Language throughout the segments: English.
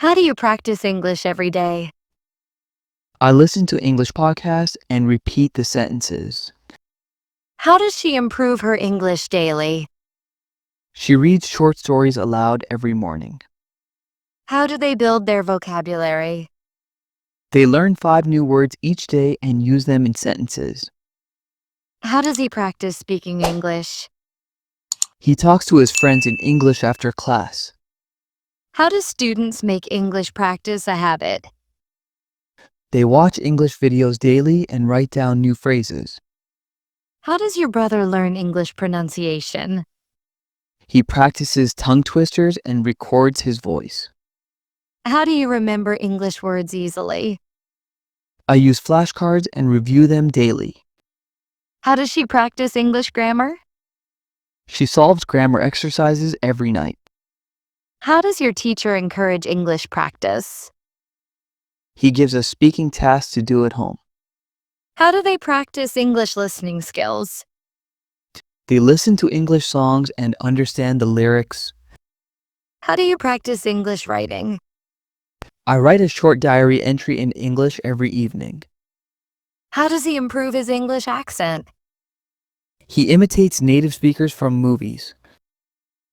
How do you practice English every day? I listen to English podcasts and repeat the sentences. How does she improve her English daily? She reads short stories aloud every morning. How do they build their vocabulary? They learn 5 new words each day and use them in sentences. How does he practice speaking English? He talks to his friends in English after class. How do students make English practice a habit? They watch English videos daily and write down new phrases. How does your brother learn English pronunciation? He practices tongue twisters and records his voice. How do you remember English words easily? I use flashcards and review them daily. How does she practice English grammar? She solves grammar exercises every night. How does your teacher encourage English practice? He gives us speaking tasks to do at home. How do they practice English listening skills? They listen to English songs and understand the lyrics. How do you practice English writing? I write a short diary entry in English every evening. How does he improve his English accent? He imitates native speakers from movies.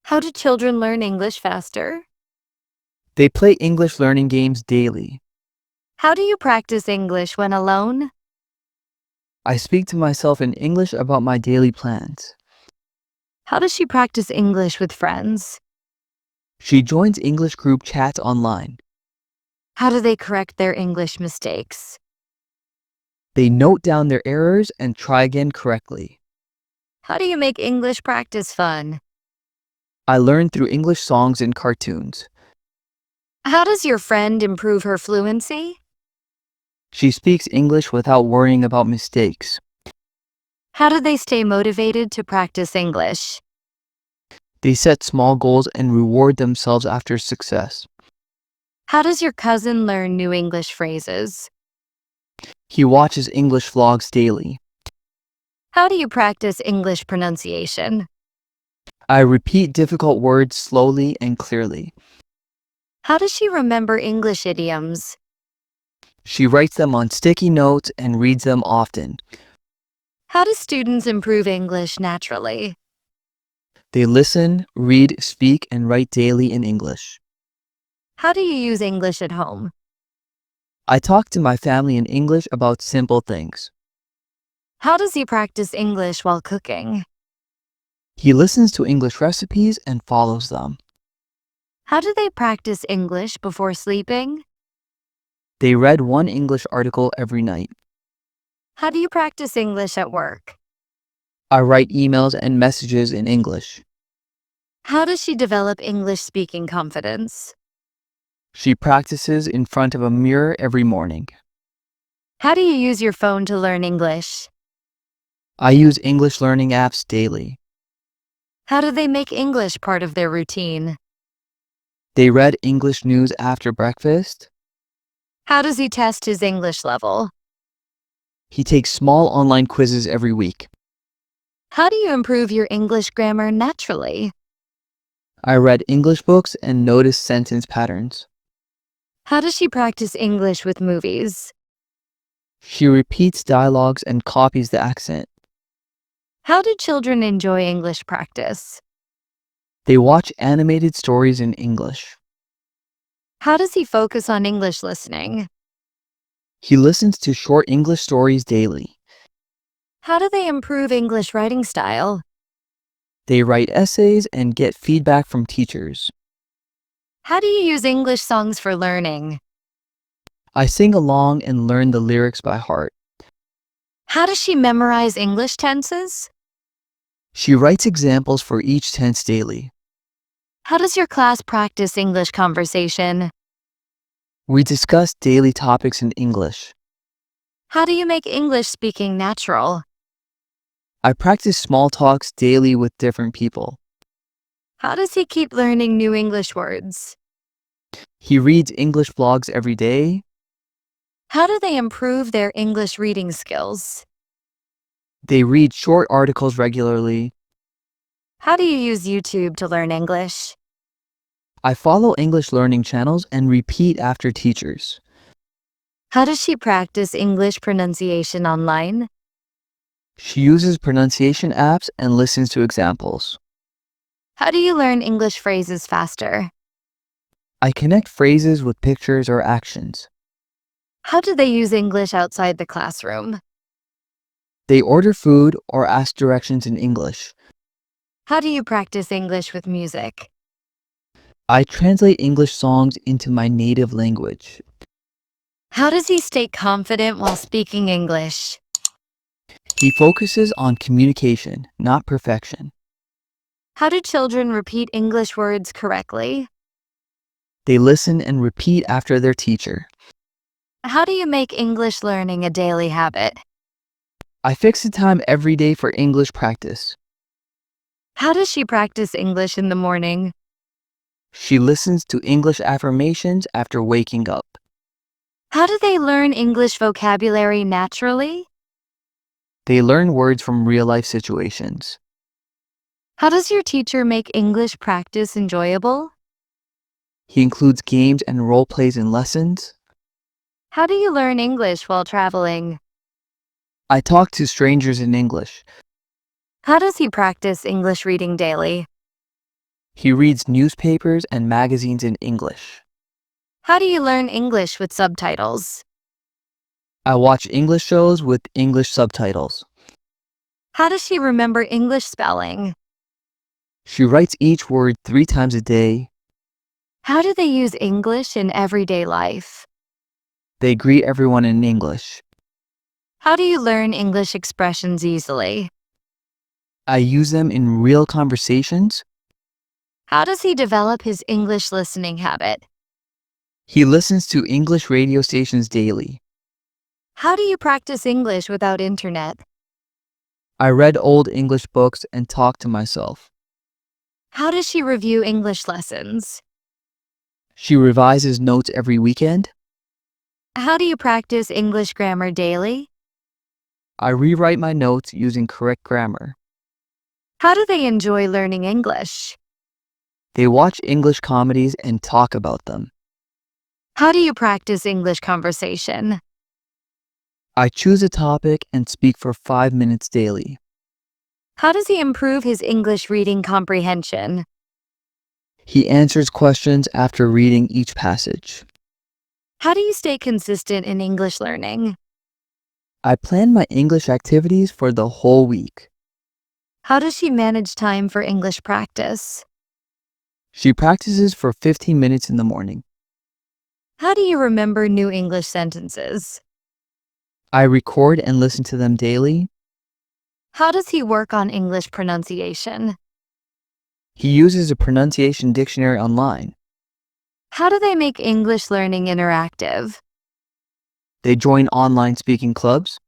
How do children learn English faster? They play English learning games daily. How do you practice English when alone? I speak to myself in English about my daily plans. How does she practice English with friends? She joins English group chats online. How do they correct their English mistakes? They note down their errors and try again correctly. How do you make English practice fun? I learn through English songs and cartoons. How does your friend improve her fluency? She speaks English without worrying about mistakes. How do they stay motivated to practice English? They set small goals and reward themselves after success. How does your cousin learn new English phrases? He watches English vlogs daily. How do you practice English pronunciation? I repeat difficult words slowly and clearly. How does she remember English idioms? She writes them on sticky notes and reads them often. How do students improve English naturally? They listen, read, speak, and write daily in English. How do you use English at home? I talk to my family in English about simple things. How does he practice English while cooking? He listens to English recipes and follows them. How do they practice English before sleeping? They read one English article every night. How do you practice English at work? I write emails and messages in English. How does she develop English speaking confidence? She practices in front of a mirror every morning. How do you use your phone to learn English? I use English learning apps daily. How do they make English part of their routine? They read English news after breakfast. How does he test his English level? He takes small online quizzes every week. How do you improve your English grammar naturally? I read English books and noticed sentence patterns. How does she practice English with movies? She repeats dialogues and copies the accent. How do children enjoy English practice? They watch animated stories in English. How does he focus on English listening? He listens to short English stories daily. How do they improve English writing style? They write essays and get feedback from teachers. How do you use English songs for learning? I sing along and learn the lyrics by heart. How does she memorize English tenses? She writes examples for each tense daily. How does your class practice English conversation? We discuss daily topics in English. How do you make English speaking natural? I practice small talks daily with different people. How does he keep learning new English words? He reads English blogs every day. How do they improve their English reading skills? They read short articles regularly. How do you use YouTube to learn English? I follow English learning channels and repeat after teachers. How does she practice English pronunciation online? She uses pronunciation apps and listens to examples. How do you learn English phrases faster? I connect phrases with pictures or actions. How do they use English outside the classroom? They order food or ask directions in English. How do you practice English with music? I translate English songs into my native language. How does he stay confident while speaking English? He focuses on communication, not perfection. How do children repeat English words correctly? They listen and repeat after their teacher. How do you make English learning a daily habit? I fix a time every day for English practice. How does she practice English in the morning? She listens to English affirmations after waking up. How do they learn English vocabulary naturally? They learn words from real-life situations. How does your teacher make English practice enjoyable? He includes games and role plays in lessons. How do you learn English while traveling? I talk to strangers in English. How does he practice English reading daily? He reads newspapers and magazines in English. How do you learn English with subtitles? I watch English shows with English subtitles. How does she remember English spelling? She writes each word 3 times a day. How do they use English in everyday life? They greet everyone in English. How do you learn English expressions easily? I use them in real conversations. How does he develop his English listening habit? He listens to English radio stations daily. How do you practice English without internet? I read old English books and talk to myself. How does she review English lessons? She revises notes every weekend. How do you practice English grammar daily? I rewrite my notes using correct grammar. How do they enjoy learning English? They watch English comedies and talk about them. How do you practice English conversation? I choose a topic and speak for 5 minutes daily. How does he improve his English reading comprehension? He answers questions after reading each passage. How do you stay consistent in English learning? I plan my English activities for the whole week. How does she manage time for English practice? She practices for 15 minutes in the morning. How do you remember new English sentences? I record and listen to them daily. How does he work on English pronunciation? He uses a pronunciation dictionary online. How do they make English learning interactive? They join online speaking clubs.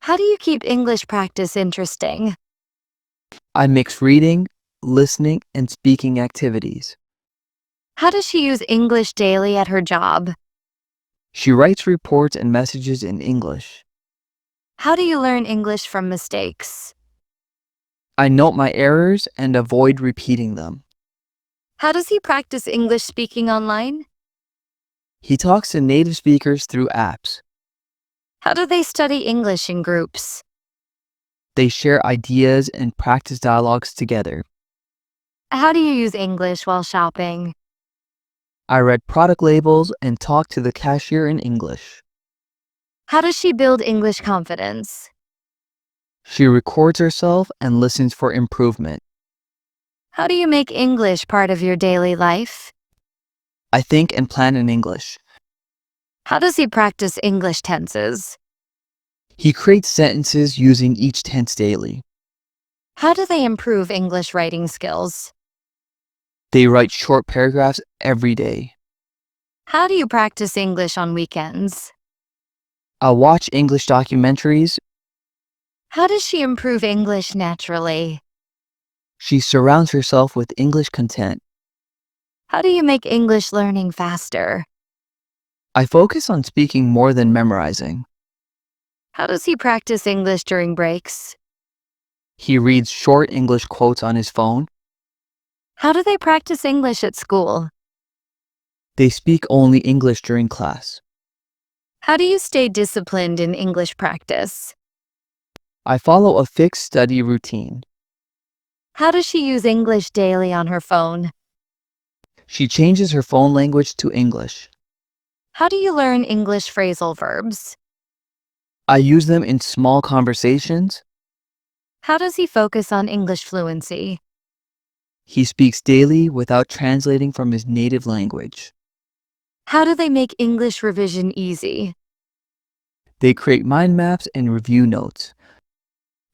How do you keep English practice interesting? I mix reading, listening, and speaking activities. How does she use English daily at her job? She writes reports and messages in English. How do you learn English from mistakes? I note my errors and avoid repeating them. How does he practice English speaking online? He talks to native speakers through apps. How do they study English in groups? They share ideas and practice dialogues together. How do you use English while shopping? I read product labels and talk to the cashier in English. How does she build English confidence? She records herself and listens for improvement. How do you make English part of your daily life? I think and plan in English. How does he practice English tenses? He creates sentences using each tense daily. How do they improve English writing skills? They write short paragraphs every day. How do you practice English on weekends? I watch English documentaries. How does she improve English naturally? She surrounds herself with English content. How do you make English learning faster? I focus on speaking more than memorizing. How does he practice English during breaks? He reads short English quotes on his phone. How do they practice English at school? They speak only English during class. How do you stay disciplined in English practice? I follow a fixed study routine. How does she use English daily on her phone? She changes her phone language to English. How do you learn English phrasal verbs? I use them in small conversations. How does he focus on English fluency? He speaks daily without translating from his native language. How do they make English revision easy? They create mind maps and review notes.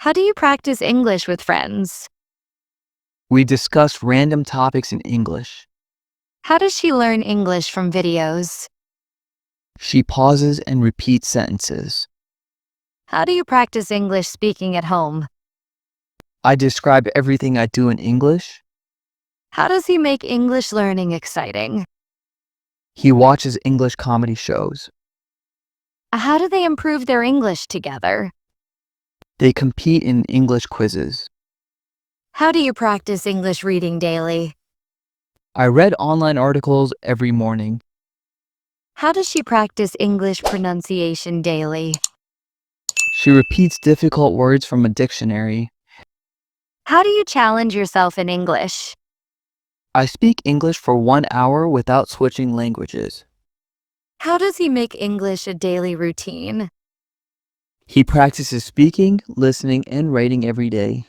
How do you practice English with friends? We discuss random topics in English. How does she learn English from videos? She pauses and repeats sentences. How do you practice English speaking at home? I describe everything I do in English. How does he make English learning exciting? He watches English comedy shows. How do they improve their English together? They compete in English quizzes. How do you practice English reading daily? I read online articles every morning. How does she practice English pronunciation daily? She repeats difficult words from a dictionary. How do you challenge yourself in English? I speak English for 1 hour without switching languages. How does he make English a daily routine? He practices speaking, listening, and writing every day.